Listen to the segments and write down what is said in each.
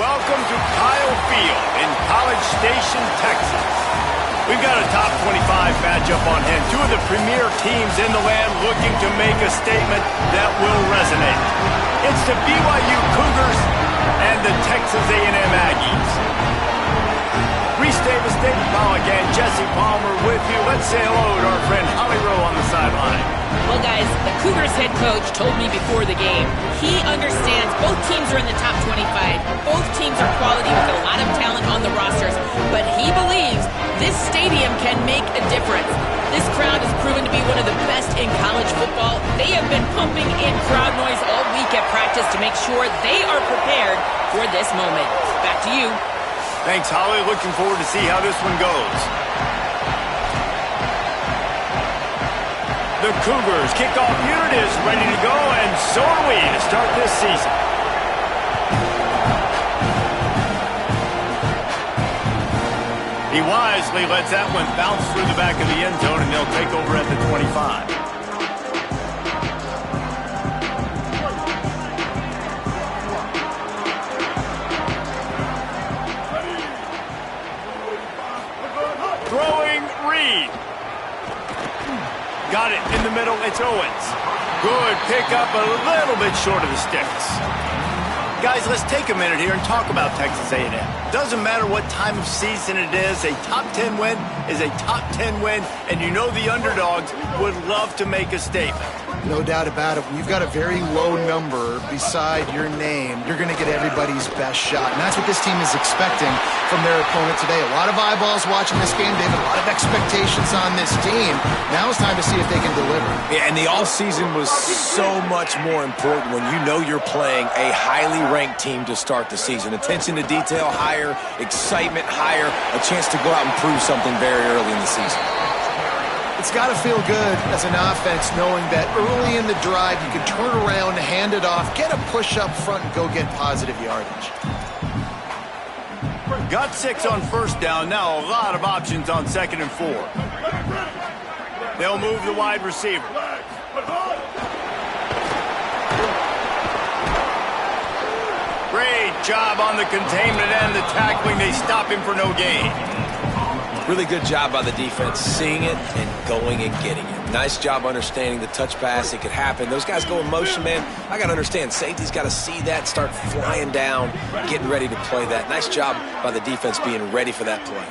Welcome to Kyle Field in College Station, Texas. We've got a top 25 matchup on hand. Two of the premier teams in the land looking to make a statement that will resonate. It's the BYU Cougars and the Texas A&M Aggies. Reese Davis, David Pollack, and Jesse Palmer with you. Let's say hello to our friend Holly Rowe on the sideline. Well, guys, the Cougars head coach told me before the game he understands both teams are in the top 25. Both teams are quality with a lot of talent on the rosters. But he believes this stadium can make a difference. This crowd has proven to be one of the best in college football. They have been pumping in crowd noise all week at practice to make sure they are prepared for this moment. Back to you. Thanks, Holly. Looking forward to see how this one goes. The Cougars kickoff unit is ready to go, and so are we to start this season. He wisely lets that one bounce through the back of the end zone, and they'll take over at the 25. Throwing Reed. Got it in the middle. It's Owens. Good pickup, a little bit short of the sticks. Guys, let's take a minute here and talk about Texas A&M. Doesn't matter what time of season it is, a top 10 win is a top 10 win, and you know the underdogs would love to make a statement. No doubt about it. When you've got a very low number beside your name, you're going to get everybody's best shot. And that's what this team is expecting from their opponent today. A lot of eyeballs watching this game, David. A lot of expectations on this team. Now it's time to see if they can deliver. Yeah, and the offseason was so much more important when you know you're playing a highly ranked team to start the season. Attention to detail higher, excitement higher, a chance to go out and prove something very early in the season. It's got to feel good as an offense knowing that early in the drive you can turn around, hand it off, get a push up front, and go get positive yardage. Got 6 on first down. Now a lot of options on 2nd and 4. They'll move the wide receiver. Great job on the containment and the tackling. They stop him for no gain. Really good job by the defense, seeing it and going and getting it. Nice job understanding the touch pass. It could happen. Those guys go in motion, man. I got to understand. Safety's got to see that, start flying down, getting ready to play that. Nice job by the defense being ready for that play.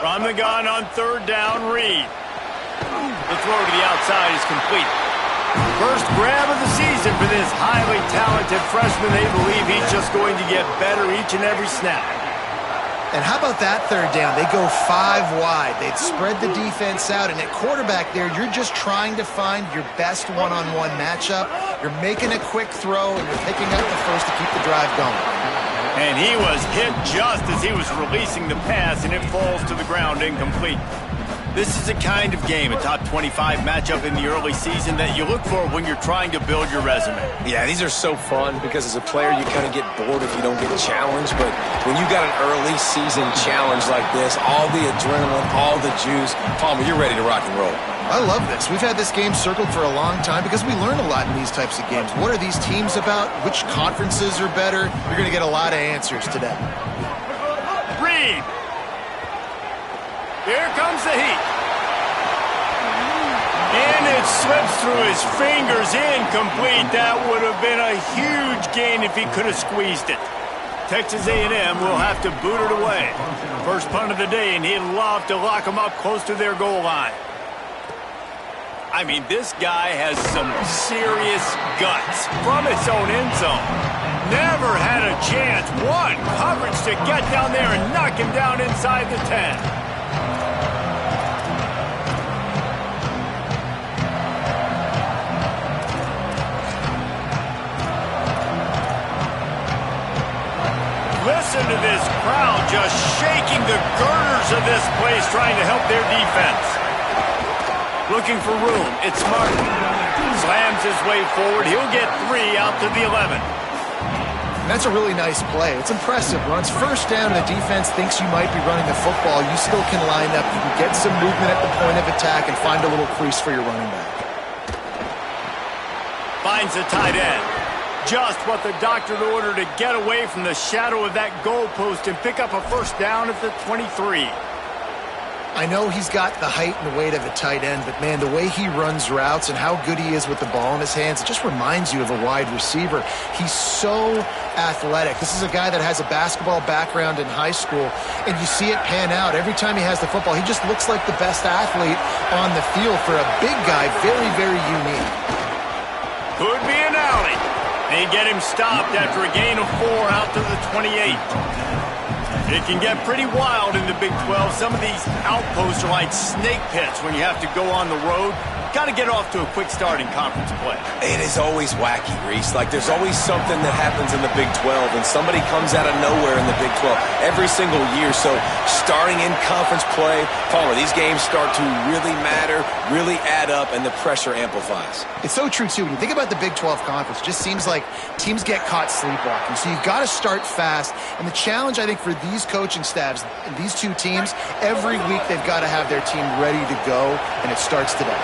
From the gun on 3rd down, Reed. The throw to the outside is complete. First grab of the season for this highly talented freshman. They believe he's just going to get better each and every snap. And how about that 3rd down? They go 5 wide. They'd spread the defense out, and at quarterback there, you're just trying to find your best one-on-one matchup. You're making a quick throw, and you're picking up the first to keep the drive going. And he was hit just as he was releasing the pass, and it falls to the ground incomplete. This is a kind of game, a top 25 matchup in the early season that you look for when you're trying to build your resume. Yeah, these are so fun because as a player you kind of get bored if you don't get challenged. But when you got an early season challenge like this, all the adrenaline, all the juice, Palmer, you're ready to rock and roll. I love this. We've had this game circled for a long time because we learn a lot in these types of games. What are these teams about? Which conferences are better? You're going to get a lot of answers today. Reed. Here comes the heat. And it slips through his fingers, incomplete. That would have been a huge gain if he could have squeezed it. Texas A&M will have to boot it away. First punt of the day, and he'd love to lock them up close to their goal line. I mean, this guy has some serious guts from its own end zone. Never had a chance. One coverage to get down there and knock him down inside the 10. Listen to this crowd just shaking the girders of this place, trying to help their defense. Looking for room. It's Martin. Slams his way forward. He'll get 3 out to the 11. And that's a really nice play. It's impressive. When it's first down and the defense thinks you might be running the football, you still can line up. You can get some movement at the point of attack and find a little crease for your running back. Finds finds the tight end. Just what the doctor ordered to get away from the shadow of that goalpost and pick up a first down at the 23. I know he's got the height and the weight of a tight end, but, man, the way he runs routes and how good he is with the ball in his hands, it just reminds you of a wide receiver. He's so athletic. This is a guy that has a basketball background in high school, and you see it pan out. Every time he has the football, he just looks like the best athlete on the field for a big guy. Very, very unique. Could be an alley. They get him stopped after a gain of 4 out to the 28. It can get pretty wild in the Big 12. Some of these outposts are like snake pits when you have to go on the road. Got to get off to a quick start in conference play. It is always wacky, Reese. Like, there's always something that happens in the Big 12, and somebody comes out of nowhere in the Big 12 every single year. So starting in conference play, Palmer, these games start to really matter, really add up, and the pressure amplifies. It's so true, too. When you think about the Big 12 Conference, it just seems like teams get caught sleepwalking. So you've got to start fast. And the challenge, I think, for these coaching staffs, these two teams, every week they've got to have their team ready to go, and it starts today.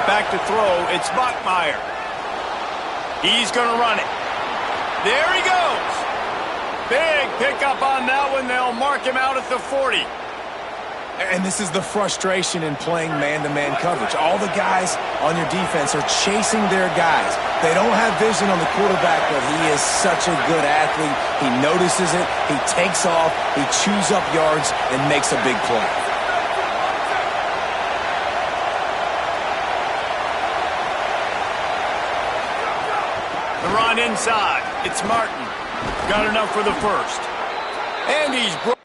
Back to throw, it's Bachmeier. He's going to run it. There he goes. Big pickup on that one. They'll mark him out at the 40. And this is the frustration in playing man-to-man coverage. All the guys on your defense are chasing their guys. They don't have vision on the quarterback, but he is such a good athlete. He notices it, he takes off, he chews up yards, and makes a big play. The run inside. It's Martin. Got enough for the first. And he's broke.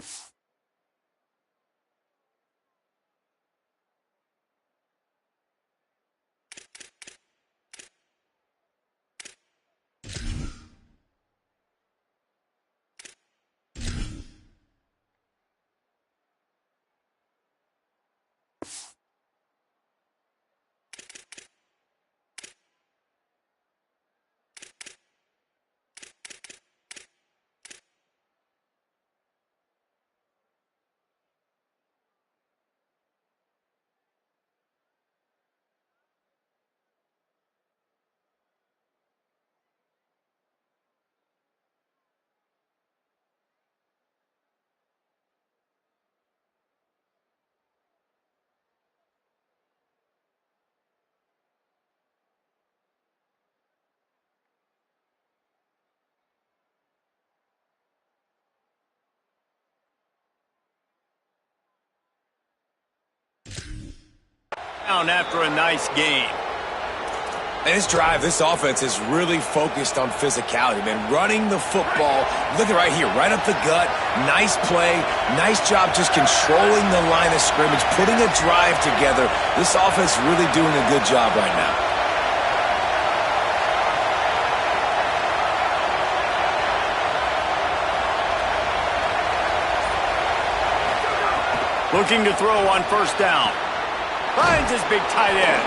After a nice game. And this drive, this offense is really focused on physicality, man. Running the football. Look at right here, right up the gut. Nice play. Nice job just controlling the line of scrimmage, putting a drive together. This offense really doing a good job right now. Looking to throw on first down. Finds his big tight end.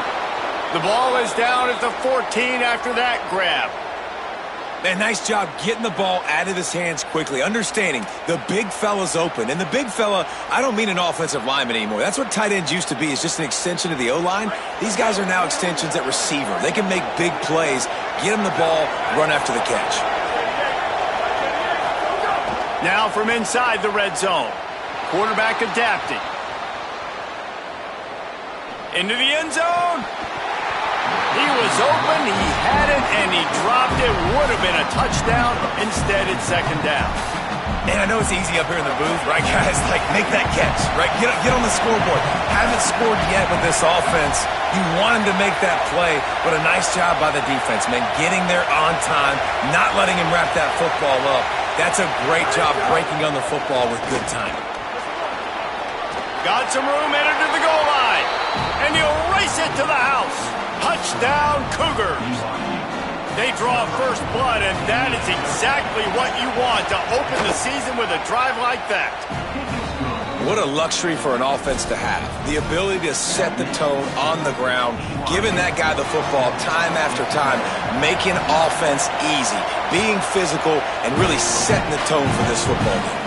The ball is down at the 14 after that grab. Man, nice job getting the ball out of his hands quickly, understanding the big fella's open. And the big fella, I don't mean an offensive lineman anymore. That's what tight ends used to be, is just an extension of the O-line. These guys are now extensions at receiver. They can make big plays, get him the ball, run after the catch. Now from inside the red zone. Quarterback adapting. Into the end zone. He was open, he had it, and he dropped it. Would have been a touchdown. Instead, it's second down. And I know it's easy up here in the booth, right, guys? Like, make that catch, right? Get on the scoreboard. Haven't scored yet with this offense. You want him to make that play, but a nice job by the defense, man. Getting there on time, not letting him wrap that football up. That's a great job breaking on the football with good timing. Got some room, entered to the goal line. And he'll race it to the house. Touchdown, Cougars. They draw first blood, and that is exactly what you want to open the season with a drive like that. What a luxury for an offense to have. The ability to set the tone on the ground, giving that guy the football time after time, making offense easy, being physical, and really setting the tone for this football game.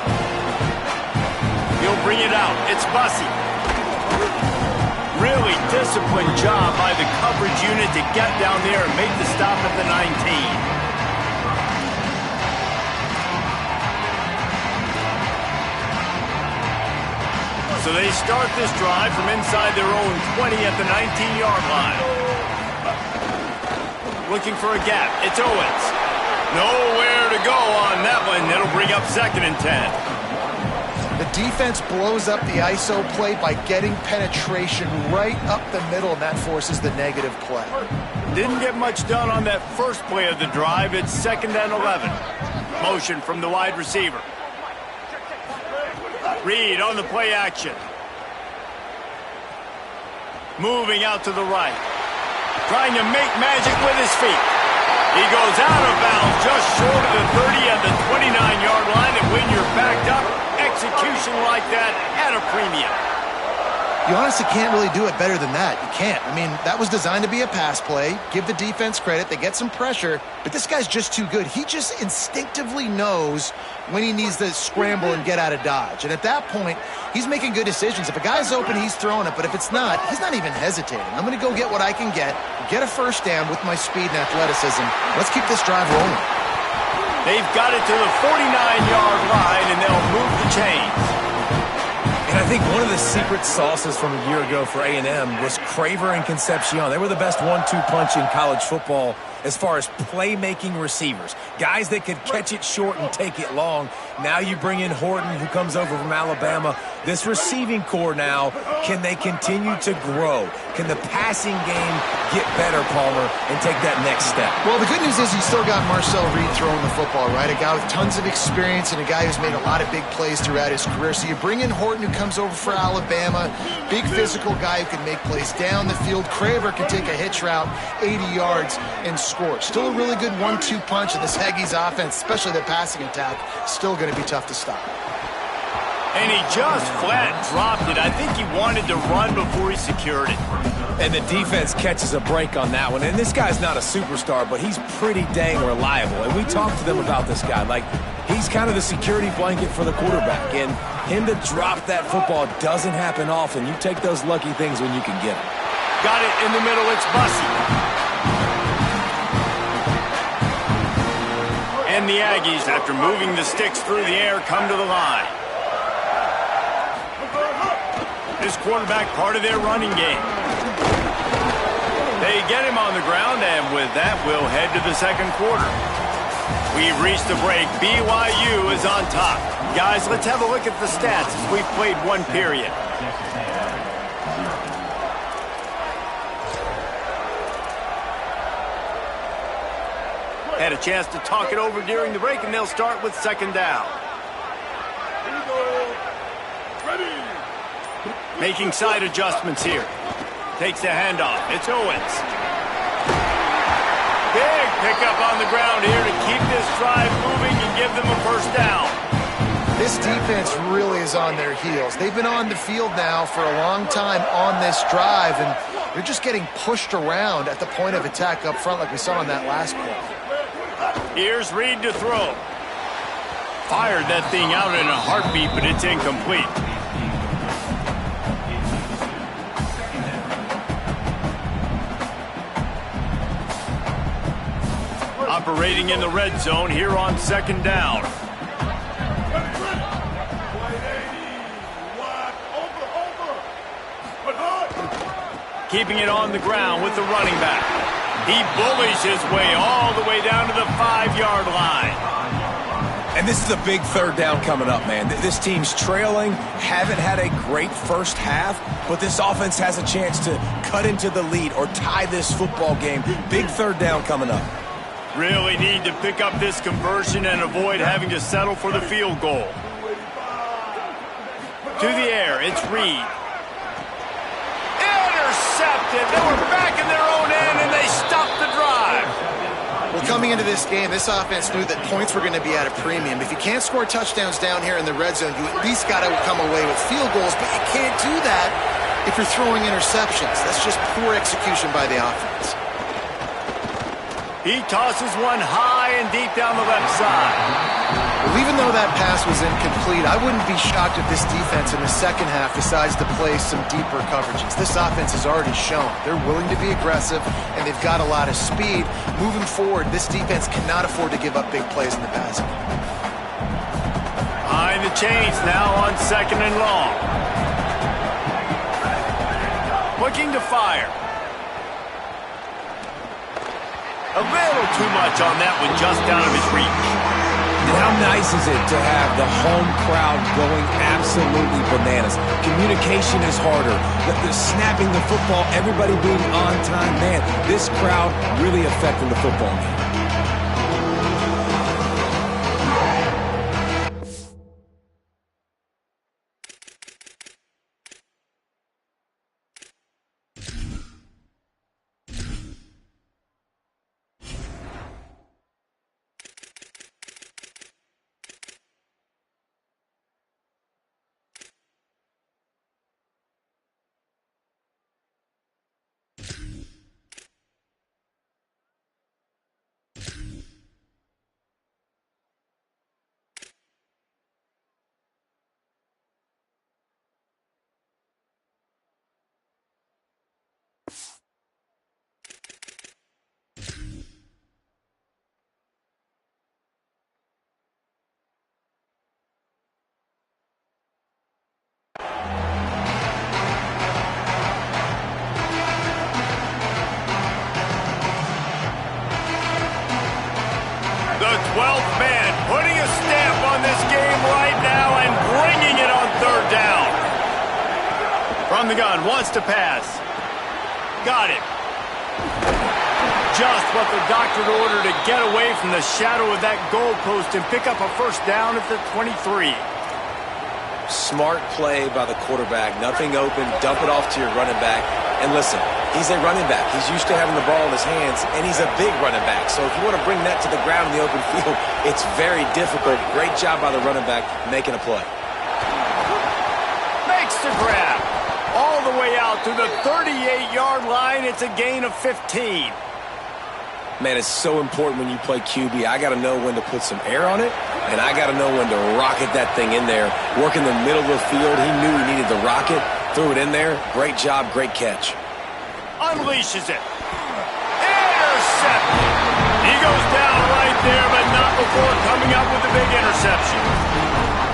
He'll bring it out. It's Bussey. Really disciplined job by the coverage unit to get down there and make the stop at the 19. So they start this drive from inside their own 20 at the 19-yard line. Looking for a gap. It's Owens. Nowhere to go on that one. It'll bring up 2nd and 10. The defense blows up the ISO play by getting penetration right up the middle, and that forces the negative play. Didn't get much done on that first play of the drive. It's 2nd and 11. Motion from the wide receiver. Reed on the play action. Moving out to the right. Trying to make magic with his feet. He goes out of bounds just short of the 30 at the 29-yard line, and when you're backed up, execution like that at a premium. You honestly can't really do it better than that. You can't. I mean, that was designed to be a pass play. Give the defense credit. They get some pressure, but this guy's just too good. He just instinctively knows when he needs to scramble and get out of dodge. And at that point, he's making good decisions. If a guy's open, he's throwing it, but if it's not, he's not even hesitating. I'm going to go get what I can get a first down with my speed and athleticism. Let's keep this drive rolling. They've got it to the 49-yard line, and they'll move the chains. And I think one of the secret sauces from a year ago for A&M was Craver and Concepcion. They were the best 1-2 punch in college football as far as playmaking receivers. Guys that could catch it short and take it long. Now you bring in Horton, who comes over from Alabama. This receiving core now, can they continue to grow? Can the passing game get better, Palmer, and take that next step? Well, the good news is you still got Marcel Reed throwing the football, right? A guy with tons of experience and a guy who's made a lot of big plays throughout his career. So you bring in Horton, who comes over for Alabama. Big physical guy who can make plays down the field. Craver can take a hitch route 80 yards and score. Still a really good 1-2 punch, and this Aggies offense, especially the passing attack, still going to be tough to stop. And he just flat dropped it. I think he wanted to run before he secured it. And the defense catches a break on that one. And this guy's not a superstar, but he's pretty dang reliable. And we talked to them about this guy. Like, he's kind of the security blanket for the quarterback. And him to drop that football doesn't happen often. You take those lucky things when you can get them. Got it in the middle. It's Bussey. And the Aggies, after moving the sticks through the air, come to the line. This quarterback, part of their running game. They get him on the ground, and with that, we'll head to the second quarter. We've reached the break. BYU is on top. Guys, let's have a look at the stats as we've played one period. Had a chance to talk it over during the break, and they'll start with 2nd down. Making side adjustments here. Takes the handoff. It's Owens. Big pickup on the ground here to keep this drive moving and give them a first down. This defense really is on their heels. They've been on the field now for a long time on this drive, and they're just getting pushed around at the point of attack up front like we saw in that last play. Here's Reed to throw. Fired that thing out in a heartbeat, but it's incomplete. Operating in the red zone here on 2nd down. Keeping it on the ground with the running back. He bullies his way all the way down to the 5-yard line. And this is a big 3rd down coming up, man. This team's trailing, haven't had a great first half, but this offense has a chance to cut into the lead or tie this football game. Big 3rd down coming up. Really need to pick up this conversion and avoid having to settle for the field goal. To the air, it's Reed. Intercepted. They were back in their own end, and they stopped the drive. Well, coming into this game, this offense knew that points were going to be at a premium. If you can't score touchdowns down here in the red zone, you at least got to come away with field goals, but you can't do that if you're throwing interceptions. That's just poor execution by the offense. He tosses one high and deep down the left side. Well, even though that pass was incomplete, I wouldn't be shocked if this defense in the second half decides to play some deeper coverages. This offense has already shown they're willing to be aggressive, and they've got a lot of speed. Moving forward, this defense cannot afford to give up big plays in the passing. Behind the chains now on 2nd and long. Looking to fire. A little too much on that one, just out of his reach. And how nice is it to have the home crowd going absolutely bananas? Communication is harder. The snapping the football, everybody being on time. Man, this crowd really affecting the football game. The 12th man putting a stamp on this game right now and bringing it on 3rd down. From the gun, wants to pass. Got it. Just what the doctor ordered to get away from the shadow of that goalpost and pick up a 1st down at the 23. Smart play by the quarterback. Nothing open. Dump it off to your running back. And listen, he's a running back. He's used to having the ball in his hands, and he's a big running back. So if you want to bring that to the ground in the open field, it's very difficult. Great job by the running back making a play. Makes the grab. All the way out to the 38-yard line. It's a gain of 15. Man, it's so important when you play QB. I got to know when to put some air on it, and I got to know when to rocket that thing in there. Work in the middle of the field. He knew he needed the rocket. Threw it in there. Great job. Great catch. Unleashes it. Intercepted. He goes down right there, but not before coming up with a big interception.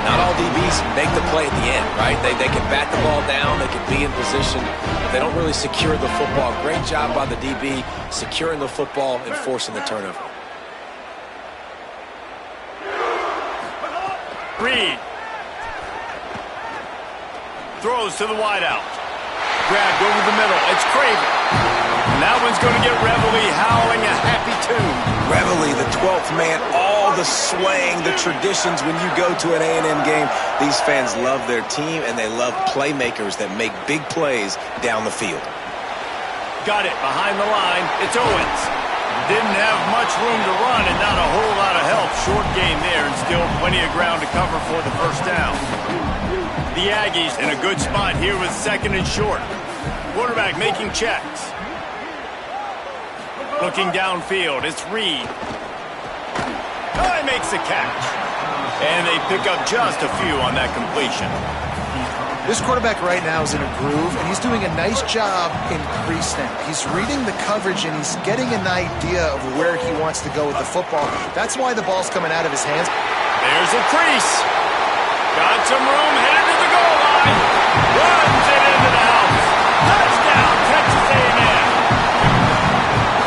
Not all DBs make the play at the end, right? They can bat the ball down. They can be in position. But they don't really secure the football. Great job by the DB securing the football and forcing the turnover. Reed. Throws to the wideout. Grabbed over the middle. It's Craven. And that one's going to get Reveille howling a happy tune. Reveille, the 12th man, all the swaying, the traditions when you go to an A&M game. These fans love their team, and they love playmakers that make big plays down the field. Got it behind the line. It's Owens. Didn't have much room to run and not a whole lot of help. Short gain there and still plenty of ground to cover for the 1st down. The Aggies in a good spot here with 2nd and short. Quarterback making checks. Looking downfield, it's Reed. Oh, he makes the catch. And they pick up just a few on that completion. This quarterback right now is in a groove, and he's doing a nice job in pre-snap. He's reading the coverage, and he's getting an idea of where he wants to go with the football. That's why the ball's coming out of his hands. There's a crease. Got some room, headed to the goal line. Runs it into the house. Touchdown, Texas A&M.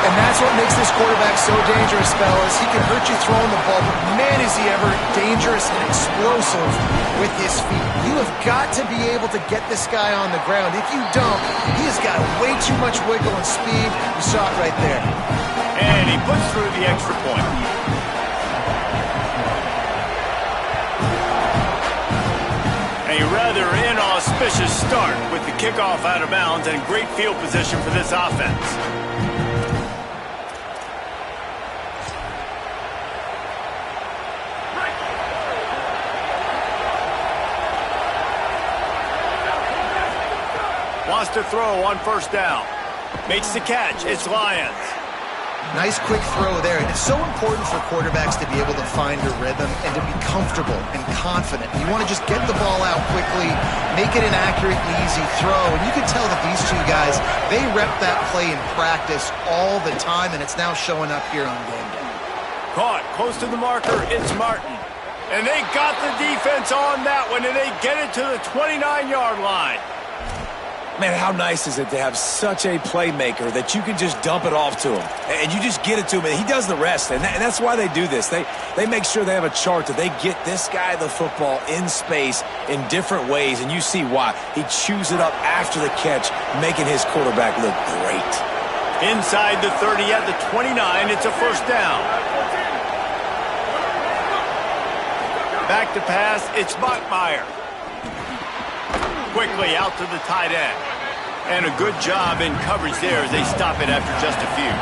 And that's what makes this quarterback so dangerous, fellas. He can hurt you throwing the ball, but man, is he ever dangerous and explosive with his feet. You have got to be able to get this guy on the ground. If you don't, he has got way too much wiggle and speed. You saw it right there. And he puts through the extra point. A rather inauspicious start with the kickoff out of bounds and great field position for this offense. Wants to throw on 1st down. Makes the catch. It's Lyons. Nice quick throw there. And it's so important for quarterbacks to be able to find a rhythm and to be comfortable and confident. You want to just get the ball out quickly, make it an accurate and easy throw. And you can tell that these two guys, they rep that play in practice all the time, and it's now showing up here on game day. Caught close to the marker, it's Martin. And they got the defense on that one, and they get it to the 29-yard line. Man, how nice is it to have such a playmaker that you can just dump it off to him, and you just get it to him, and he does the rest, and that's why they do this. They make sure they have a chart that they get this guy the football in space in different ways, and you see why. He chews it up after the catch, making his quarterback look great. Inside the 30 at the 29, it's a first down. Back to pass, it's Bachmeier. Quickly out to the tight end. And a good job in coverage there as they stop it after just a few.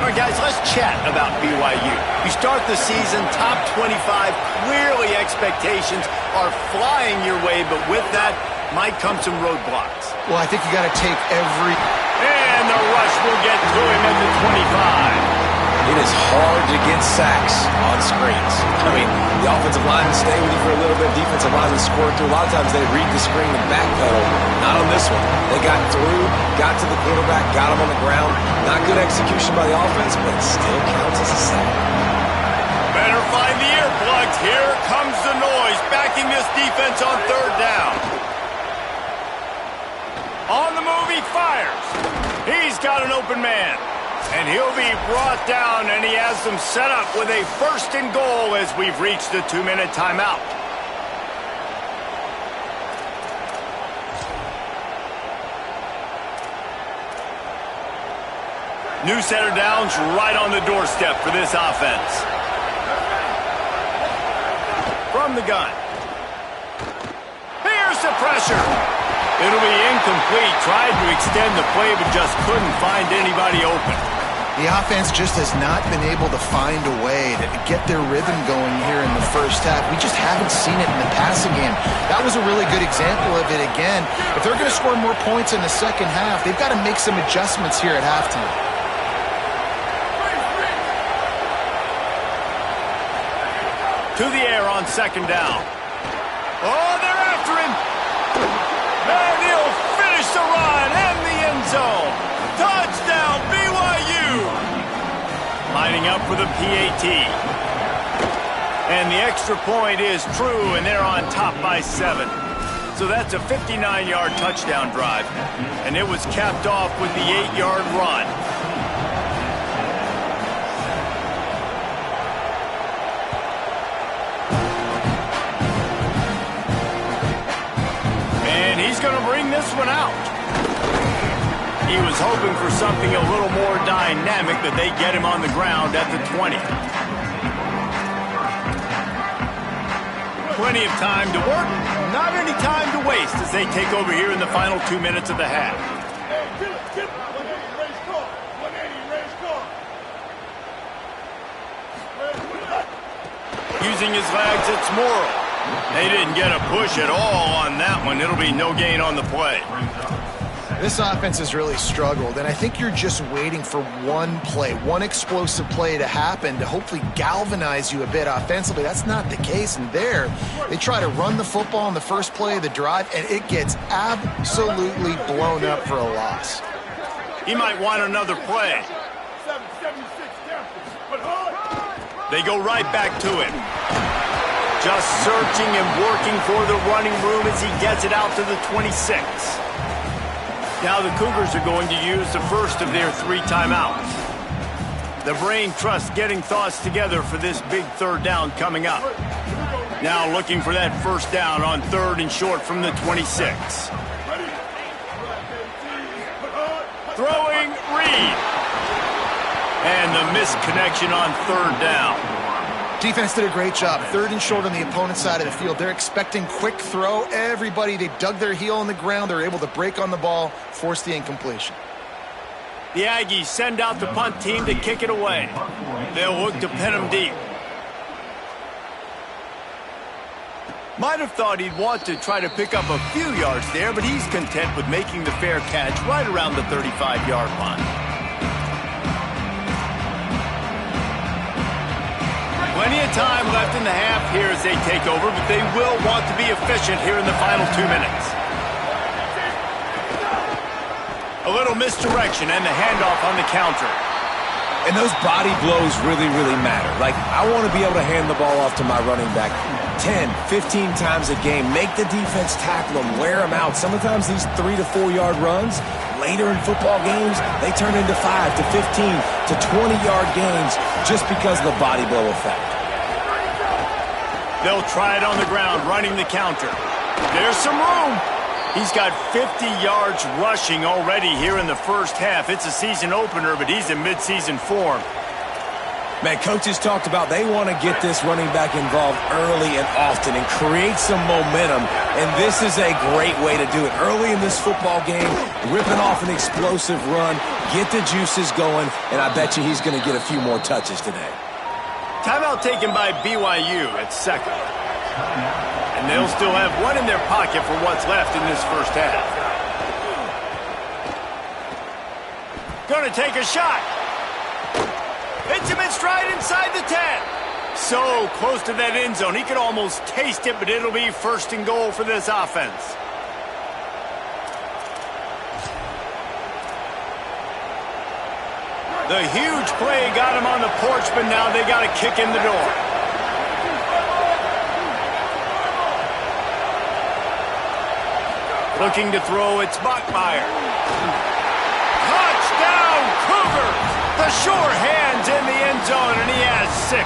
All right, guys, let's chat about BYU. You start the season top 25. Clearly expectations are flying your way, but with that might come some roadblocks. Well, I think you got to take every... And the rush will get to him at the 25. It is hard to get sacks on screens. I mean, the offensive linemen stay with you for a little bit. Defensive linemen score through. A lot of times they read the screen and backpedal. Not on this one. They got through, got to the quarterback, got him on the ground. Not good execution by the offense, but it still counts as a sack. Better find the earplugs. Here comes the noise, backing this defense on third down. On the move, he fires. He's got an open man. And he'll be brought down, and he has them set up with a first and goal as we've reached the 2-minute timeout. New set of downs right on the doorstep for this offense. From the gun. Here's the pressure. It'll be incomplete. Tried to extend the play, but just couldn't find anybody open. The offense just has not been able to find a way to get their rhythm going here in the first half. We just haven't seen it in the passing game. That was a really good example of it again. If they're going to score more points in the second half, they've got to make some adjustments here at halftime. To the air on second down. Oh, they're after him. And he'll finish the run and the end zone. Touchdown, BYU. Lining up for the PAT. And the extra point is true, and they're on top by 7. So that's a 59-yard touchdown drive. And it was capped off with the 8-yard run. And he's going to bring this one out. He was hoping for something a little more dynamic, but they get him on the ground at the 20. Plenty of time to work, not any time to waste as they take over here in the final 2 minutes of the half. Using his legs, it's Morrill. They didn't get a push at all on that one. It'll be no gain on the play. This offense has really struggled, and I think you're just waiting for one play, one explosive play to happen to hopefully galvanize you a bit offensively. That's not the case, and there they try to run the football in the first play of the drive, and it gets absolutely blown up for a loss. He might want another play. They go right back to him. Just searching and working for the running room as he gets it out to the 26. Now the Cougars are going to use the first of their 3 timeouts. The brain trust getting thoughts together for this big third down coming up. Now looking for that first down on 3rd and short from the 26. Throwing Reed. And the missed connection on 3rd down. Defense did a great job. 3rd and short on the opponent's side of the field. They're expecting quick throw. Everybody, they dug their heel in the ground. They're able to break on the ball, force the incompletion. The Aggies send out the punt team to kick it away. They'll look to pin him deep. Might have thought he'd want to try to pick up a few yards there, but he's content with making the fair catch right around the 35-yard line. of time left in the half here as they take over, but they will want to be efficient here in the final 2 minutes. A little misdirection and the handoff on the counter. And those body blows really, really matter. Like, I want to be able to hand the ball off to my running back 10, 15 times a game. Make the defense tackle them, wear them out. Sometimes these 3 to 4 yard runs, later in football games, they turn into 5 to 15 to 20-yard gains just because of the body blow effect. They'll try it on the ground, running the counter. There's some room. He's got 50 yards rushing already here in the first half. It's a season opener, but he's in midseason form. Man, coaches talked about they want to get this running back involved early and often and create some momentum, and this is a great way to do it. Early in this football game, ripping off an explosive run, get the juices going, and I bet you he's going to get a few more touches today. Timeout taken by BYU at second. And they'll still have one in their pocket for what's left in this first half. Gonna take a shot. Hits him in stride inside the 10. So close to that end zone. He could almost taste it, but it'll be first and goal for this offense. The huge play got him on the porch, but now they got to kick in the door. Looking to throw, it's Bachmeier. Touchdown, Cougars! The sure hands in the end zone, and he has 6.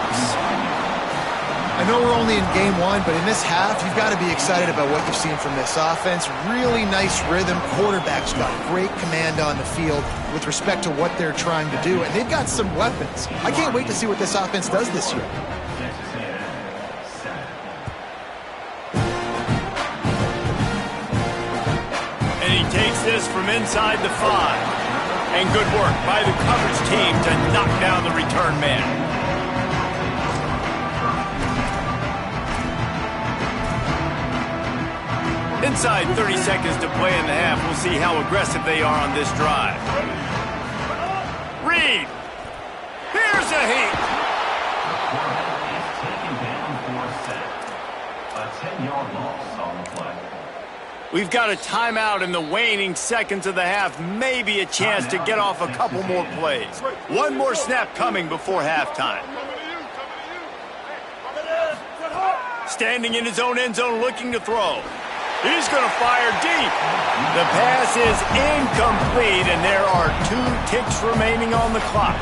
I know we're only in game 1, but in this half, you've got to be excited about what you've seen from this offense. Really nice rhythm. Quarterback's got great command on the field with respect to what they're trying to do, and they've got some weapons. I can't wait to see what this offense does this year. Takes this from inside the 5. And good work by the coverage team to knock down the return man. Inside 30 seconds to play in the half. We'll see how aggressive they are on this drive. Reed. Here's a heat. A 10-yard loss on the play. We've got a timeout in the waning seconds of the half. Maybe a chance to get off a couple more plays. One more snap coming before halftime. Standing in his own end zone looking to throw. He's going to fire deep. The pass is incomplete, and there are 2 ticks remaining on the clock.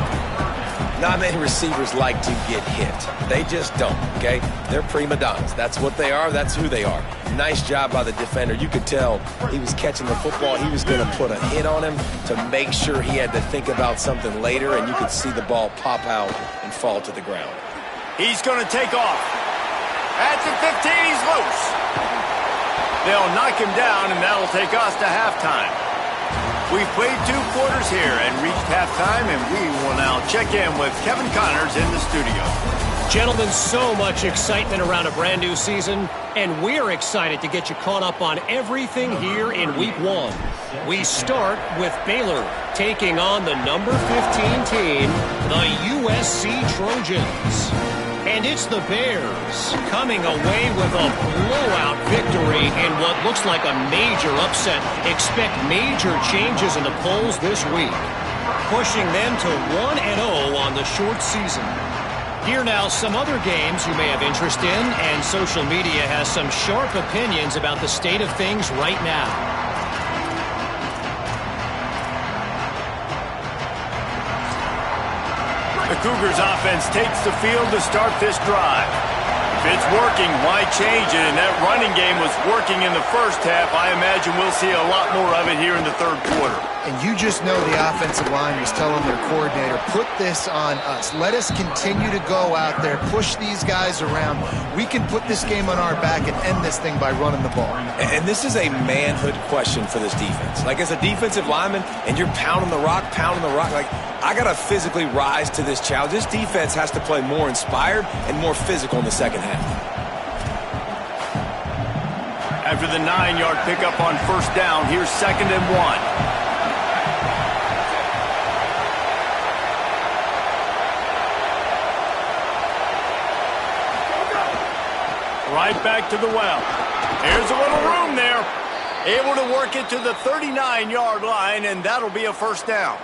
Not many receivers like to get hit. They just don't, okay? They're prima donnas. That's what they are. That's who they are. Nice job by the defender. You could tell he was catching the football. He was going to put a hit on him to make sure he had to think about something later, and you could see the ball pop out and fall to the ground. He's going to take off. At the 15, he's loose. They'll knock him down, and that'll take us to halftime. We've played 2 quarters here and reached halftime, and we will now check in with Kevin Connors in the studio. Gentlemen, so much excitement around a brand new season, and we're excited to get you caught up on everything here in Week 1. We start with Baylor taking on the number 15 team, the USC Trojans. And it's the Bears coming away with a blowout victory in what looks like a major upset. Expect major changes in the polls this week, pushing them to 1-0 on the short season. Here now, some other games you may have interest in, and social media has some sharp opinions about the state of things right now. The Cougars offense takes the field to start this drive. If it's working, why change it? And that running game was working in the first half. I imagine we'll see a lot more of it here in the third quarter. And you just know the offensive line was telling their coordinator, put this on us. Let us continue to go out there, push these guys around. We can put this game on our back and end this thing by running the ball. And this is a manhood question for this defense. Like, as a defensive lineman, and you're pounding the rock, like, I got to physically rise to this challenge. This defense has to play more inspired and more physical in the second half. After the 9-yard pickup on first down, here's 2nd and 1. Right back to the well. Here's a little room there. Able to work it to the 39-yard line, and that'll be a first down.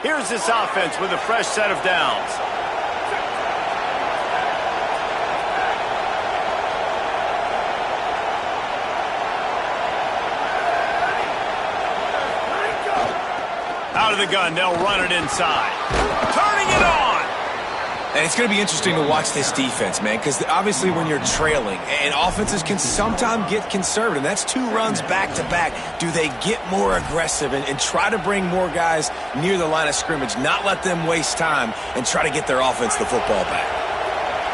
Here's this offense with a fresh set of downs. Out of the gun, they'll run it inside. Turning it on! And it's going to be interesting to watch this defense, man, because obviously when you're trailing, and offenses can sometimes get conservative. That's 2 runs back-to-back. Do they get more aggressive and try to bring more guys near the line of scrimmage, not let them waste time, and try to get their offense the football back?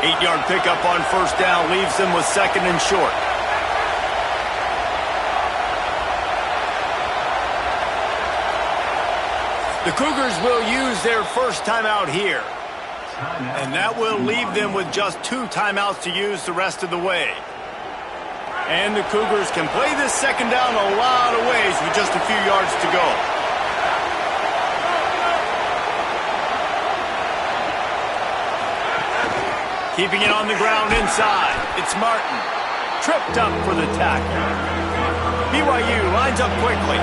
8-yard pickup on first down leaves them with second and short. The Cougars will use their first timeout here. And that will leave them with just 2 timeouts to use the rest of the way. And the Cougars can play this second down a lot of ways with just a few yards to go. Keeping it on the ground inside. It's Martin. Tripped up for the tackle. BYU lines up quickly.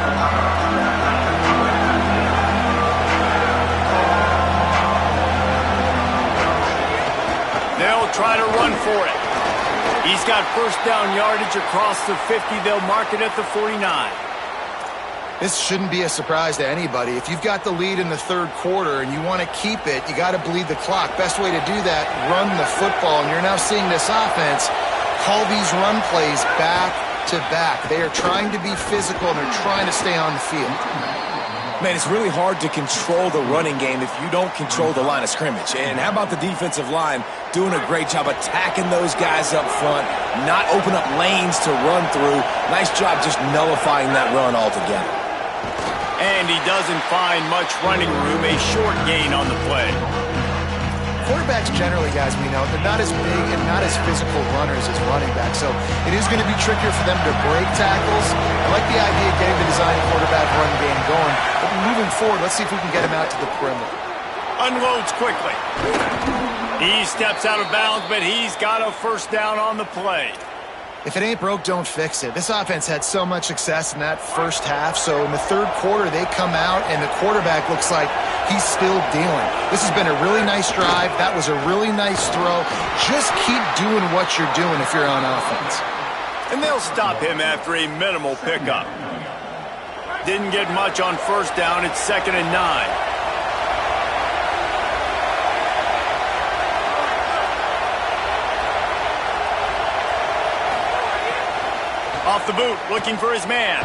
They'll try to run for it. He's got first down yardage across the 50. They'll mark it at the 49. This shouldn't be a surprise to anybody. If you've got the lead in the third quarter and you want to keep it, you got to bleed the clock. Best way to do that, run the football. And you're now seeing this offense call these run plays back to back. They are trying to be physical and they're trying to stay on the field. Man, it's really hard to control the running game if you don't control the line of scrimmage. And how about the defensive line doing a great job attacking those guys up front, not open up lanes to run through. Nice job just nullifying that run altogether. And he doesn't find much running room, a short gain on the play. Quarterbacks generally, guys, we know, they're not as big and not as physical runners as running backs, so it is going to be trickier for them to break tackles. I like the idea of getting the design quarterback run game going, but moving forward, let's see if we can get him out to the perimeter. Unloads quickly. He steps out of bounds, but he's got a first down on the play. If it ain't broke, don't fix it. This offense had so much success in that first half, so in the third quarter, they come out, and the quarterback looks like he's still dealing. This has been a really nice drive. That was a really nice throw. Just keep doing what you're doing if you're on offense. And they'll stop him after a minimal pickup. Didn't get much on first down. It's 2nd and 9. Off the boot, looking for his man.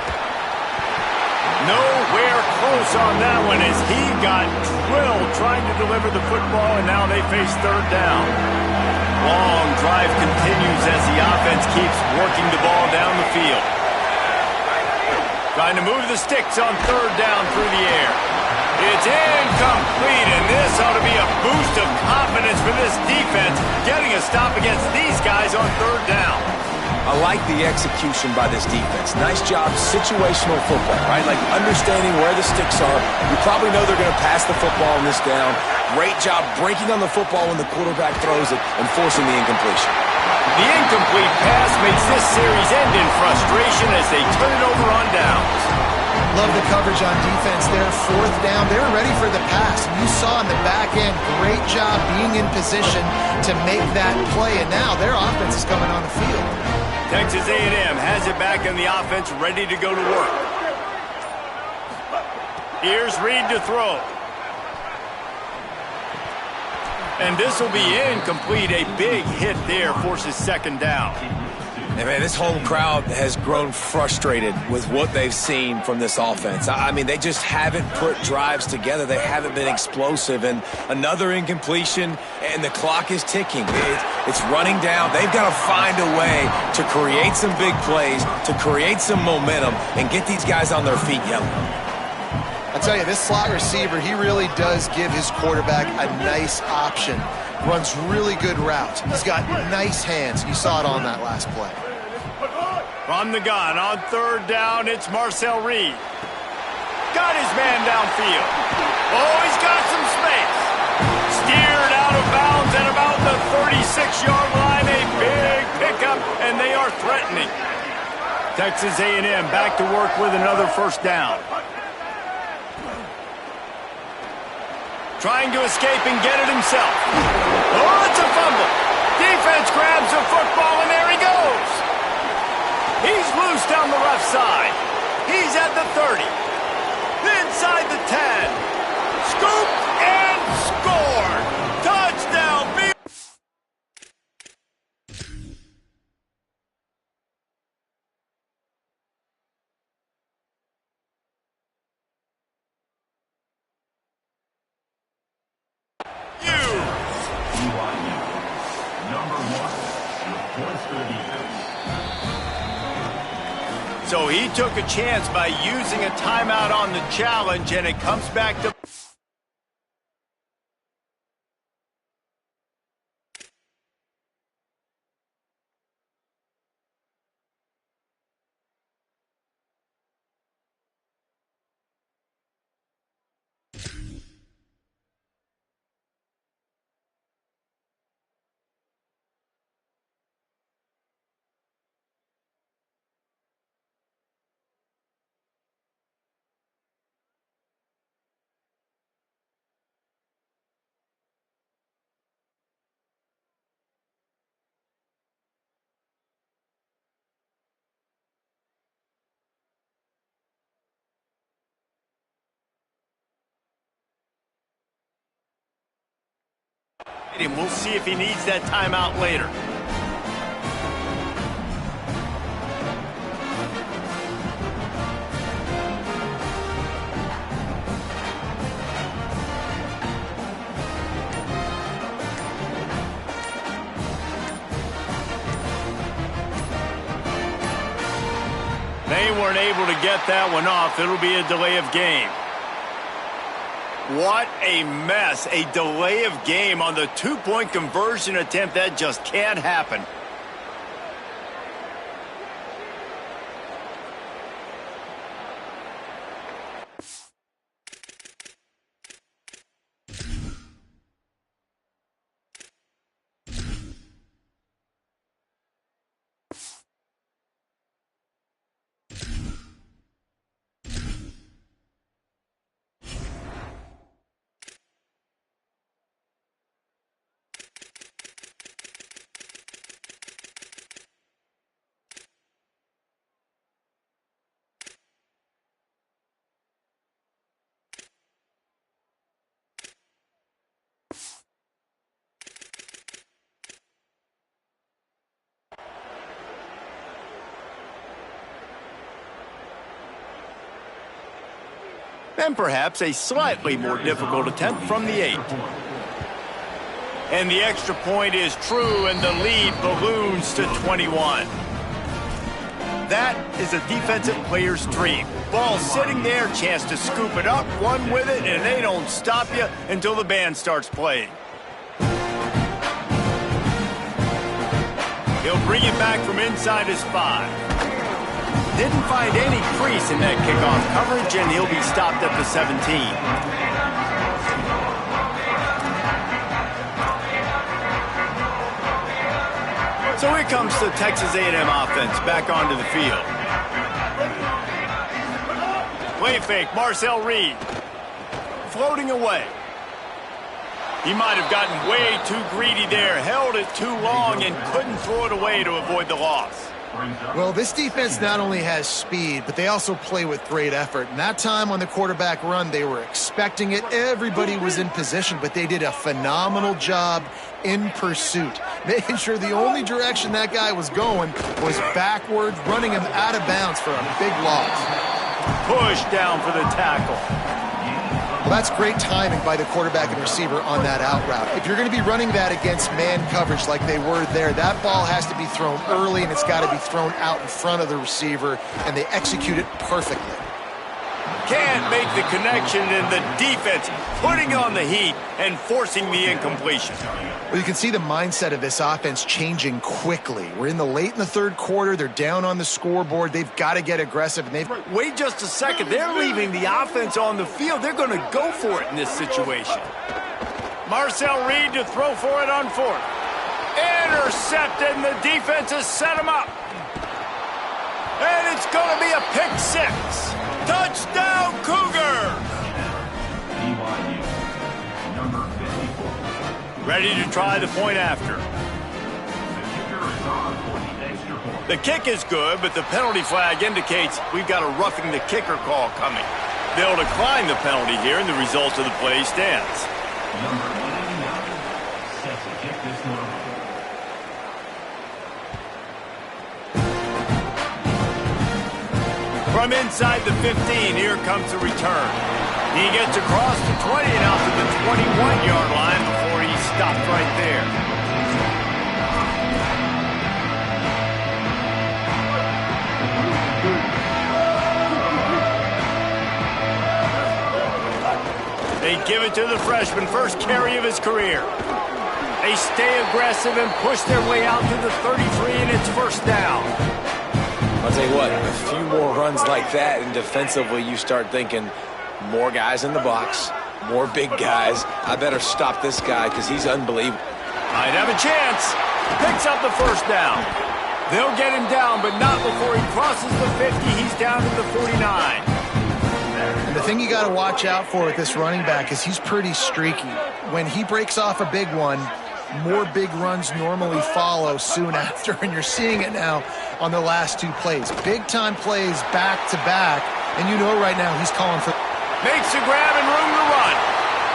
Nowhere close on that one as he got drilled trying to deliver the football, and now they face third down. Long drive continues as the offense keeps working the ball down the field. Trying to move the sticks on third down through the air. It's incomplete, and this ought to be a boost of confidence for this defense, getting a stop against these guys on third down. I like the execution by this defense. Nice job, situational football, right? Like understanding where the sticks are. You probably know they're going to pass the football on this down. Great job breaking on the football when the quarterback throws it and forcing the incompletion. The incomplete pass makes this series end in frustration as they turn it over on downs. Love the coverage on defense there. Fourth down, they were ready for the pass. You saw in the back end, great job being in position to make that play, and now their offense is coming on the field. Texas A&M has it back in the offense, ready to go to work. Here's Reed to throw. And this will be incomplete. A big hit there forces second down. And man, this home crowd has grown frustrated with what they've seen from this offense. I mean, they just haven't put drives together. They haven't been explosive. And another incompletion, and the clock is ticking. It's running down. They've got to find a way to create some big plays, to create some momentum, and get these guys on their feet yelling. I tell you, this slot receiver, he really does give his quarterback a nice option. runs really good routes. He's got nice hands. You saw it on that last play. From the gun on third down, it's Marcel Reed. Got his man downfield. Oh, he's got some space. Steered out of bounds at about the 36-yard line. A big pickup, and they are threatening. Texas A&M back to work with another first down. Trying to escape and get it himself. Oh, it's a fumble. Defense grabs the football, and there he goes. He's loose down the left side. He's at the 30. Inside the 10. Scoop and score. Touchdown. So he took a chance by using a timeout on the challenge, and it comes back to... And we'll see if he needs that timeout later. They weren't able to get that one off. It'll be a delay of game. What a mess. A delay of game on the two-point conversion attempt. That just can't happen. And perhaps a slightly more difficult attempt from the 8. And the extra point is true, and the lead balloons to 21. That is a defensive player's dream. Ball sitting there, chance to scoop it up, run with it, and they don't stop you until the band starts playing. He'll bring it back from inside his 5. Didn't find any crease in that kickoff coverage, and he'll be stopped at the 17. So here comes the Texas A&M offense back onto the field. Play fake, Marcel Reed. Floating away. He might have gotten way too greedy there, held it too long, and couldn't throw it away to avoid the loss. Well, this defense not only has speed, but they also play with great effort. And that time on the quarterback run, they were expecting it. Everybody was in position, but they did a phenomenal job in pursuit, making sure the only direction that guy was going was backwards, running him out of bounds for a big loss. Push down for the tackle. Well, that's great timing by the quarterback and receiver on that out route. If you're going to be running that against man coverage like they were there, that ball has to be thrown early, and it's got to be thrown out in front of the receiver, and they execute it perfectly. Can't make the connection, and the defense putting on the heat and forcing the incompletion. Well, you can see the mindset of this offense changing quickly. We're late in the third quarter. They're down on the scoreboard. They've got to get aggressive. And wait just a second. They're leaving the offense on the field. They're going to go for it in this situation. Marcel Reed to throw for it on fourth. Intercepted, and the defense has set him up. And it's going to be a pick six. Touchdown, Cougar! BYU, number 54. Ready to try the point after. The kicker is on for the extra point. The kick is good, but the penalty flag indicates we've got a roughing the kicker call coming. They'll decline the penalty here, and the result of the play stands. Number 89 sets to kick this one. From inside the 15, here comes the return. He gets across the 20 and out to the 21-yard line before he stopped right there. They give it to the freshman, first carry of his career. They stay aggressive and push their way out to the 33, and it's first down. I'll tell you what, a few more runs like that, and defensively you start thinking more guys in the box, more big guys. I better stop this guy because he's unbelievable. Might have a chance. Picks up the first down. They'll get him down, but not before he crosses the 50. He's down to the 49. And the thing you got to watch out for with this running back is he's pretty streaky. When he breaks off a big one, more big runs normally follow soon after, and you're seeing it now on the last two plays. Big-time plays back-to-back, and you know right now he's calling for... Makes a grab and room to run.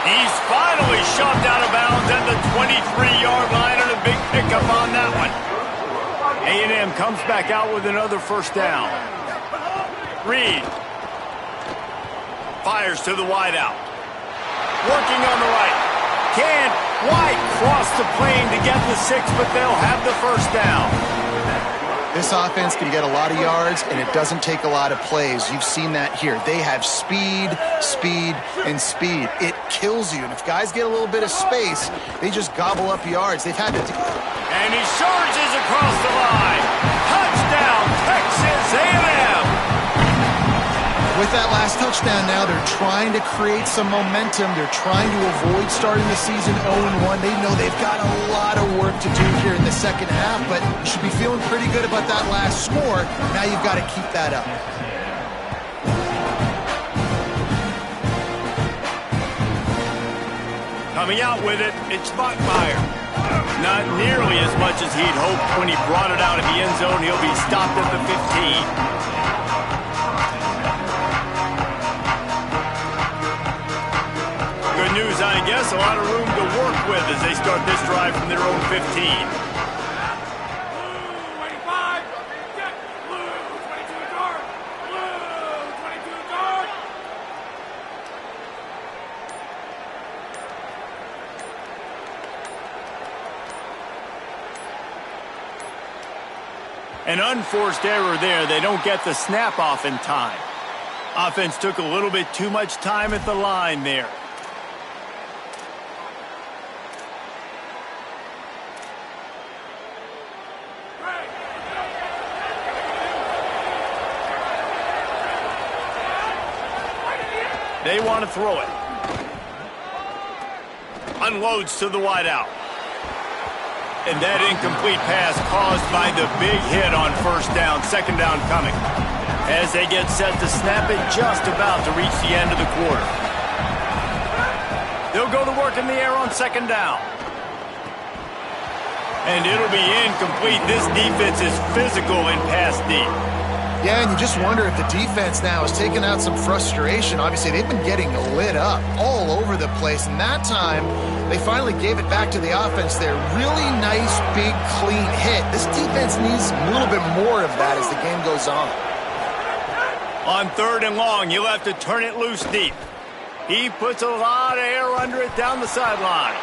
He's finally shoved out of bounds at the 23-yard line, and a big pickup on that one. A&M comes back out with another first down. Reed fires to the wideout. Working on the right. Can't quite cross the plane to get the 6, but they'll have the first down. This offense can get a lot of yards, and it doesn't take a lot of plays. You've seen that here. They have speed, speed, and speed. It kills you. And if guys get a little bit of space, they just gobble up yards. They've had to... And he surges across the line. Touchdown, Texas A&M. With that last touchdown now, they're trying to create some momentum. They're trying to avoid starting the season 0-1. They know they've got a lot of work to do here in the second half, but you should be feeling pretty good about that last score. Now you've got to keep that up. Coming out with it, it's Bachmeier. Not nearly as much as he'd hoped when he brought it out of the end zone. He'll be stopped at the 15. Good news, I guess. A lot of room to work with as they start this drive from their own 15. An unforced error there. They don't get the snap off in time. Offense took a little bit too much time at the line there. They want to throw it. Unloads to the wideout. And that incomplete pass caused by the big hit on first down. Second down coming. As they get set to snap it, just about to reach the end of the quarter. They'll go to work in the air on second down. And it'll be incomplete. This defense is physical in pass deep. Yeah, and you just wonder if the defense now is taking out some frustration. Obviously, they've been getting lit up all over the place, and that time they finally gave it back to the offense there. Really nice, big, clean hit. This defense needs a little bit more of that as the game goes on. On third and long, you'll have to turn it loose deep. He puts a lot of air under it down the sideline.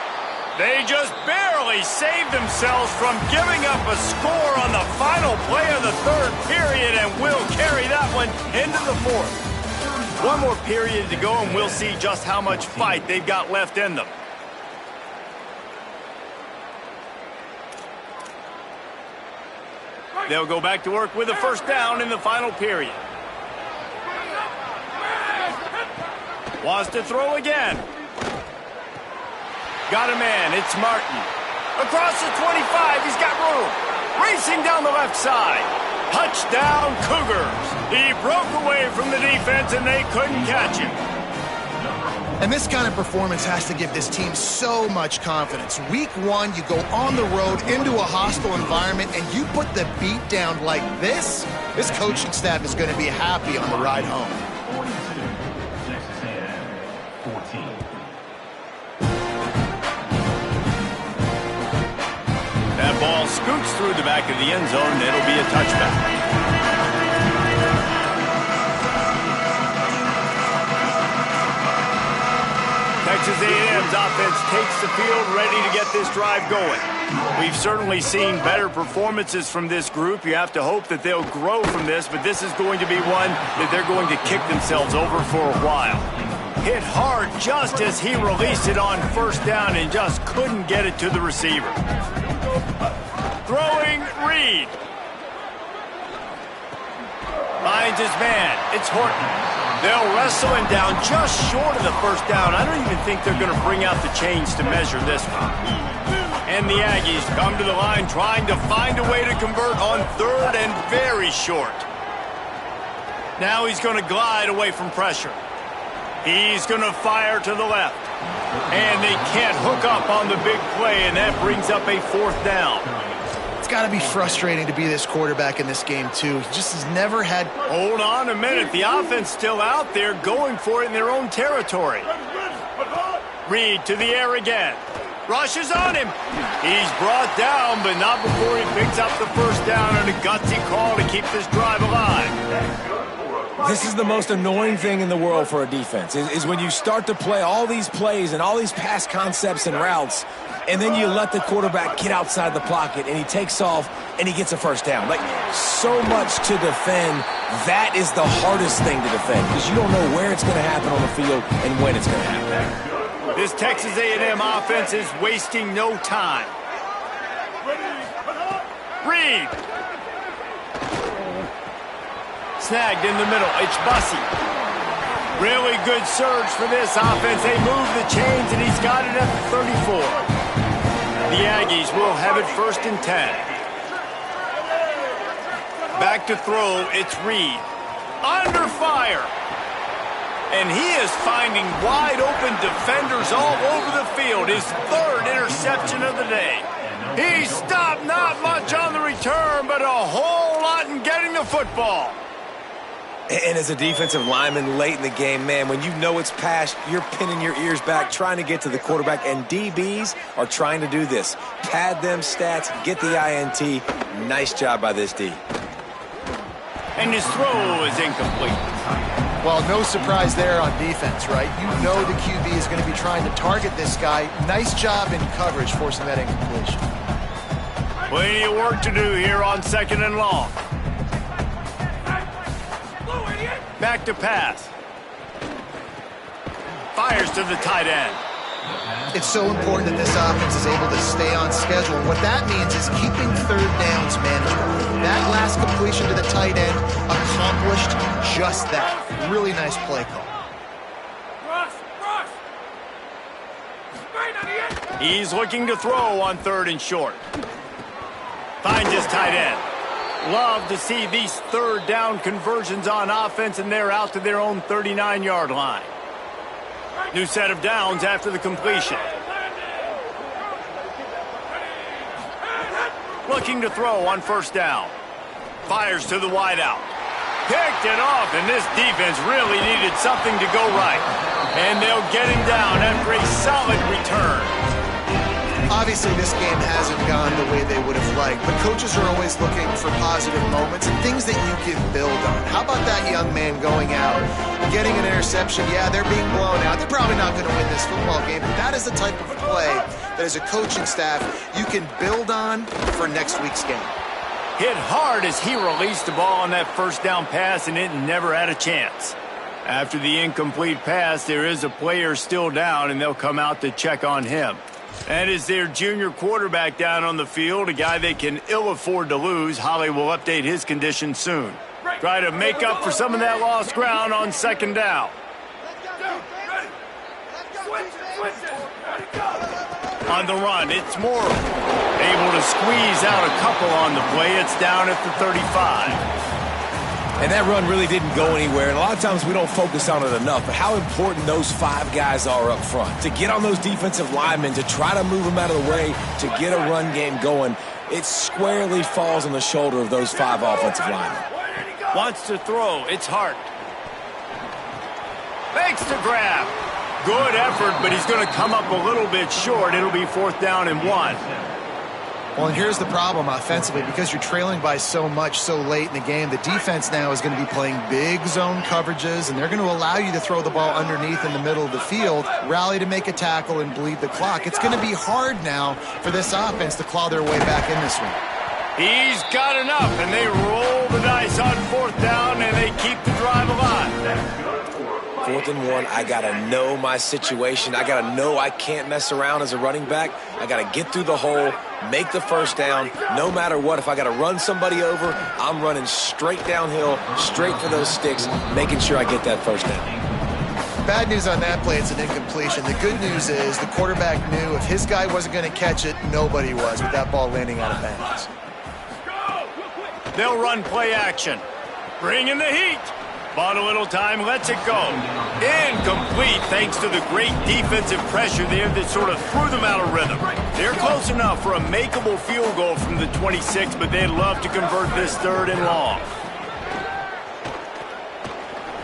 They just barely saved themselves from giving up a score on the final play of the third period, and will carry that one into the fourth. One more period to go, and we'll see just how much fight they've got left in them. They'll go back to work with a first down in the final period. Wants to throw again. Got a man. It's Martin. Across the 25. He's got room. Racing down the left side. Touchdown, Cougars. He broke away from the defense, and they couldn't catch him. And this kind of performance has to give this team so much confidence. Week 1, you go on the road into a hostile environment, and you put the beat down like this coaching staff is going to be happy on the ride home. 42, Texas A&M, 14. That ball scoots through the back of the end zone, and it'll be a touchback. Texas A&M's offense takes the field, ready to get this drive going. We've certainly seen better performances from this group. You have to hope that they'll grow from this, but this is going to be one that they're going to kick themselves over for a while. Hit hard just as he released it on first down and just couldn't get it to the receiver. Throwing, Reed. Finds his man. It's Horton. They'll wrestle him down just short of the first down. I don't even think they're going to bring out the chains to measure this one. And the Aggies come to the line trying to find a way to convert on third and very short. Now he's going to glide away from pressure. He's going to fire to the left. And they can't hook up on the big play, and that brings up a fourth down. It's got to be frustrating to be this quarterback in this game, too. He just has never had... Hold on a minute. The offense still out there going for it in their own territory. Reed to the air again. Rushes on him. He's brought down, but not before he picks up the first down and a gutsy call to keep this drive alive. This is the most annoying thing in the world for a defense, is when you start to play all these plays and all these pass concepts and routes, and then you let the quarterback get outside the pocket, and he takes off, and he gets a first down. Like, so much to defend. That is the hardest thing to defend, because you don't know where it's going to happen on the field and when it's going to happen. This Texas A&M offense is wasting no time. Reed. Snagged in the middle. It's Bussey. Really good surge for this offense. They move the chains, and he's got it at the 34. The Aggies will have it 1st and 10. Back to throw. It's Reed. Under fire. And he is finding wide-open defenders all over the field. His 3rd interception of the day. He stopped not much on the return, but a whole lot in getting the football. And as a defensive lineman late in the game, man, when you know it's past, you're pinning your ears back, trying to get to the quarterback, and DBs are trying to do this. Pad them stats, get the INT. Nice job by this D. And his throw is incomplete. Well, no surprise there on defense, right? You know the QB is going to be trying to target this guy. Nice job in coverage, forcing that incompletion. Plenty of work to do here on 2nd and long. Back to pass. Fires to the tight end. It's so important that this offense is able to stay on schedule. What that means is keeping 3rd downs manageable. That last completion to the tight end accomplished just that. Really nice play call. He's looking to throw on 3rd and short. Finds his tight end. Love to see these 3rd down conversions on offense, and they're out to their own 39-yard line. New set of downs after the completion. Looking to throw on 1st down. Fires to the wideout. Picked it off, and this defense really needed something to go right. And they'll get him down after a solid return. Obviously, this game hasn't gone the way they would have liked, but coaches are always looking for positive moments and things that you can build on. How about that young man going out, getting an interception? Yeah, they're being blown out. They're probably not going to win this football game, but that is the type of play that as a coaching staff you can build on for next week's game. Hit hard as he released the ball on that 1st down pass, and it never had a chance. After the incomplete pass, there is a player still down, and they'll come out to check on him. And as their junior quarterback down on the field, a guy they can ill afford to lose, Holly will update his condition soon. Try to make up for some of that lost ground on second down. On the run, it's Morrow. Able to squeeze out a couple on the play. It's down at the 35. And that run really didn't go anywhere. And a lot of times we don't focus on it enough, but how important those 5 guys are up front. To get on those defensive linemen, to try to move them out of the way, to get a run game going, it squarely falls on the shoulder of those 5 offensive linemen. Wants to throw. It's Hart. Makes the grab. Good effort, but he's going to come up a little bit short. It'll be 4th down and 1. Well, and here's the problem offensively. Because you're trailing by so much so late in the game, the defense now is going to be playing big zone coverages, and they're going to allow you to throw the ball underneath in the middle of the field, rally to make a tackle, and bleed the clock. It's going to be hard now for this offense to claw their way back in this one. He's got enough, and they roll the dice on 4th down, and they keep the drive alive. 4th and 1, I got to know my situation. I got to know I can't mess around as a running back. I got to get through the hole, make the first down. No matter what, if I got to run somebody over, I'm running straight downhill, straight for those sticks, making sure I get that first down. Bad news on that play, it's an incompletion. The good news is the quarterback knew if his guy wasn't going to catch it, nobody was with that ball landing out of bounds. They'll run play action. Bring in the heat. Bought a little time, lets it go. Incomplete thanks to the great defensive pressure there that sort of threw them out of rhythm. They're close enough for a makeable field goal from the 26, but they'd love to convert this 3rd and long.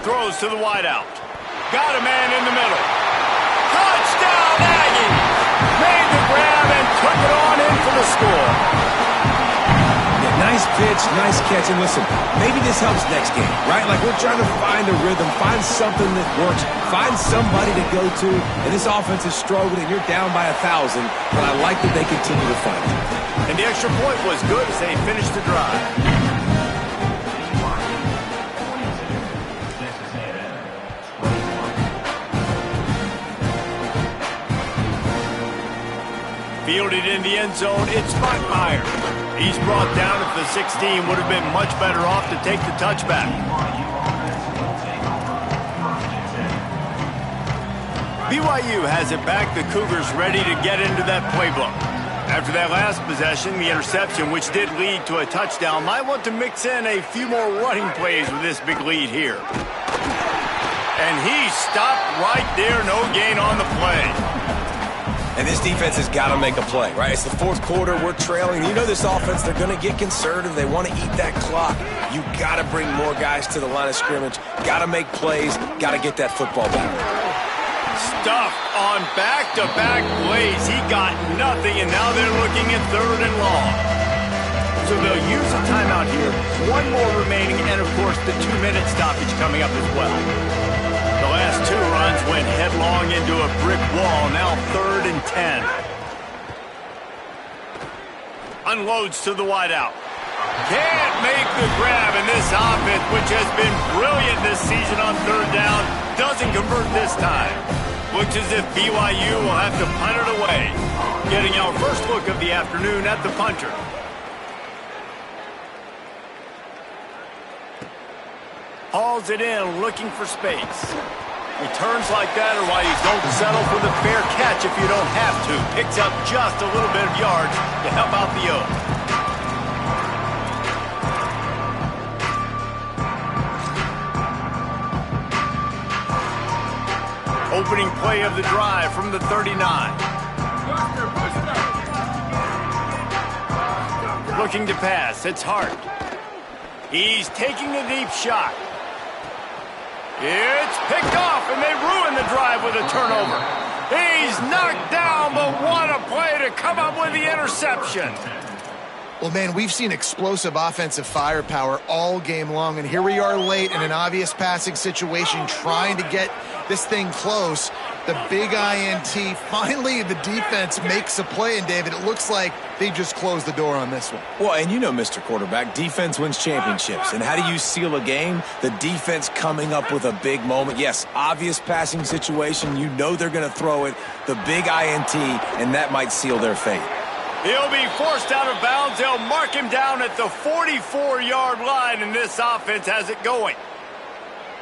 Throws to the wideout. Got a man in the middle. Touchdown, Aggie! Made the grab and took it on in for the score. Nice pitch, nice catch, and listen, maybe this helps next game, right? Like we're trying to find a rhythm, find something that works, find somebody to go to, and this offense is struggling, and you're down by 1,000, but I like that they continue to fight. And the extra point was good as they finished the drive. Fielded in the end zone, it's Spockmeyer. He's brought down at the 16, would have been much better off to take the touchback. BYU has it back, the Cougars ready to get into that playbook. After that last possession, the interception, which did lead to a touchdown, might want to mix in a few more running plays with this big lead here. And he stopped right there, no gain on the play. And this defense has got to make a play, right? It's the 4th quarter. We're trailing. You know this offense, they're going to get conservative. They want to eat that clock. You got to bring more guys to the line of scrimmage. Got to make plays. Got to get that football back. Stuffed on back-to-back plays. He got nothing, and now they're looking at 3rd and long. So they'll use a timeout here. 1 more remaining, and, of course, the 2-minute stoppage coming up as well. The last 2 runs went headlong into a brick wall. Now 3rd and 10. Unloads to the wideout. Can't make the grab, and this offense, which has been brilliant this season on 3rd down, doesn't convert this time. Looks as if BYU will have to punt it away. Getting our first look of the afternoon at the punter. Hauls it in, looking for space. Returns like that are why you don't settle for the fair catch if you don't have to. Picks up just a little bit of yards to help out the Oak. Opening play of the drive from the 39. Looking to pass, it's Hart. He's taking a deep shot. It's picked off, and they ruin the drive with a turnover. He's knocked down, but what a play to come up with the interception. Well, man, we've seen explosive offensive firepower all game long, and here we are late in an obvious passing situation trying to get this thing close. The big INT, finally the defense makes a play, and David, it looks like they just closed the door on this one. Well, and you know, Mr. Quarterback, defense wins championships. And how do you seal a game? The defense coming up with a big moment. Yes, obvious passing situation. You know they're going to throw it. The big INT, and that might seal their fate. He'll be forced out of bounds. They'll mark him down at the 44-yard line, and this offense has it going.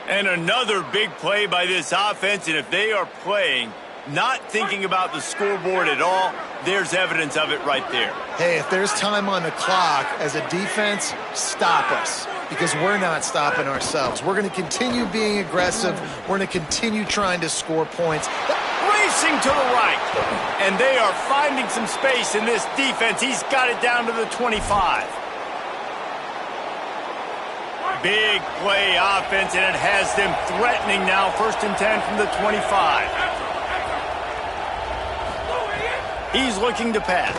And another big play by this offense, and if they are playing, not thinking about the scoreboard at all, there's evidence of it right there. Hey, if there's time on the clock, as a defense, stop us, because we're not stopping ourselves. We're going to continue being aggressive. We're going to continue trying to score points. Racing to the right, and they are finding some space in this defense. He's got it down to the 25. Big play offense, and it has them threatening now. 1st and 10 from the 25. He's looking to pass.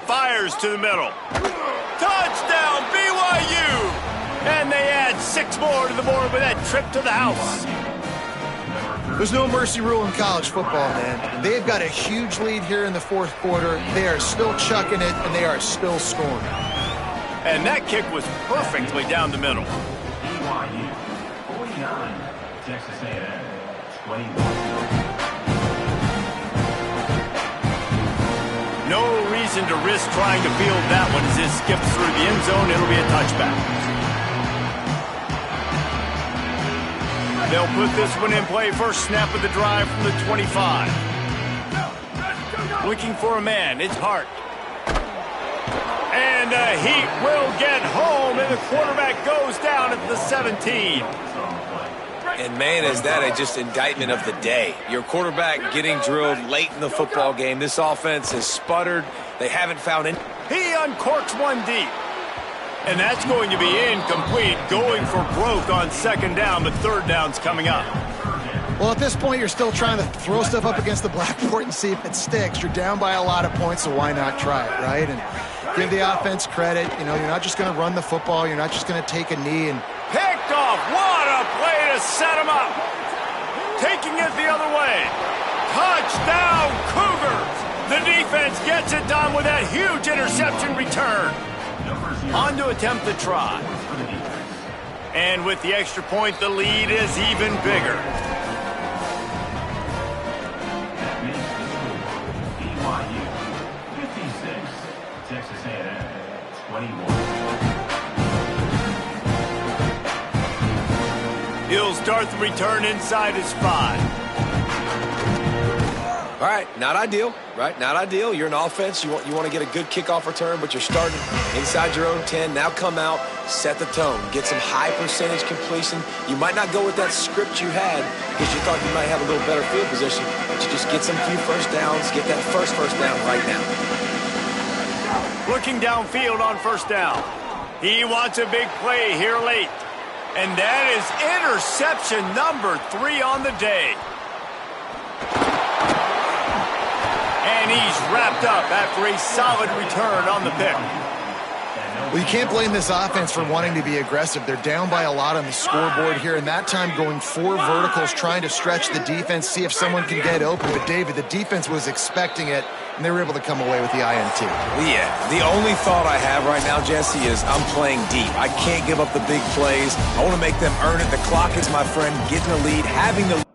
Fires to the middle. Touchdown, BYU! And they add 6 more to the board with that trip to the house. There's no mercy rule in college football, man. They've got a huge lead here in the 4th quarter. They are still chucking it, and they are still scoring. And that kick was perfectly down the middle. BYU 49, Texas A&M 21. No reason to risk trying to field that one as this skips through the end zone. It'll be a touchback. They'll put this one in play. First snap of the drive from the 25. Looking for a man. It's Hart. And the Heat will get home, and the quarterback goes down at the 17. And, man, is that just indictment of the day. Your quarterback getting drilled late in the football game. This offense has sputtered. They haven't found any. He uncorks one deep. And that's going to be incomplete, going for broke on 2nd down, but 3rd down's coming up. Well, at this point, you're still trying to throw stuff up against the blackboard and see if it sticks. You're down by a lot of points, so why not try it, right? And give the offense credit. You know, you're not just going to run the football. You're not just going to take a knee and... Picked off. What a play to set him up. Taking it the other way. Touchdown, Cougars. The defense gets it done with that huge interception return. On to attempt the try. And with the extra point, the lead is even bigger. That makes the score BYU 56, Texas A&M 21. He'll start the return inside his 5. All right, not ideal, right? Not ideal. You're an offense. You want to get a good kickoff return, but you're starting inside your own 10. Now come out, set the tone, get some high percentage completion. You might not go with that script you had because you thought you might have a little better field position, but you just get some few first downs, get that first down right now. Looking downfield on 1st down. He wants a big play here late. And that is interception number 3 on the day. And he's wrapped up after a solid return on the pick. Well, you can't blame this offense for wanting to be aggressive. They're down by a lot on the scoreboard here, and that time going 4 verticals, trying to stretch the defense, see if someone can get open. But, David, the defense was expecting it, and they were able to come away with the INT. Yeah, the only thought I have right now, Jesse, is I'm playing deep. I can't give up the big plays. I want to make them earn it. The clock is my friend. Getting the lead, having the